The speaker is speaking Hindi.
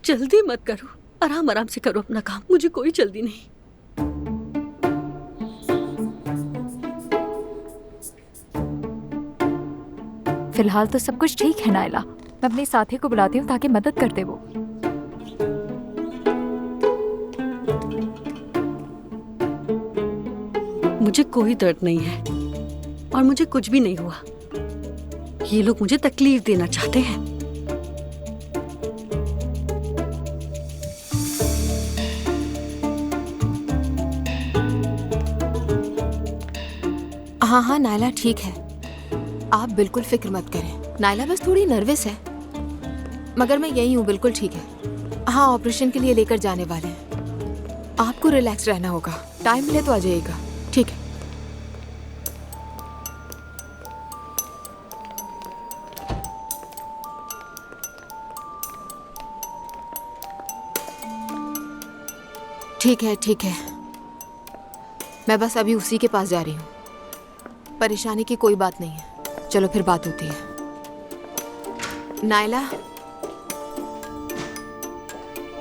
जल्दी मत करो, आराम आराम से करो अपना काम, मुझे कोई जल्दी नहीं। फिलहाल तो सब कुछ ठीक है नायला। मैं अपने साथी को बुलाती हूँ ताकि मदद कर दे वो। मुझे कोई दर्द नहीं है और मुझे कुछ भी नहीं हुआ। ये लोग मुझे तकलीफ देना चाहते हैं। हाँ हाँ नायला ठीक है, आप बिल्कुल फिक्र मत करें। नायला बस थोड़ी नर्वस है, मगर मैं यही हूँ, बिल्कुल ठीक है। हाँ, ऑपरेशन के लिए लेकर जाने वाले हैं। आपको रिलैक्स रहना होगा, टाइम मिले तो आ जाइएगा, ठीक है? ठीक है ठीक है, मैं बस अभी उसी के पास जा रही हूँ। परेशानी की कोई बात नहीं है, चलो फिर बात होती है। नायला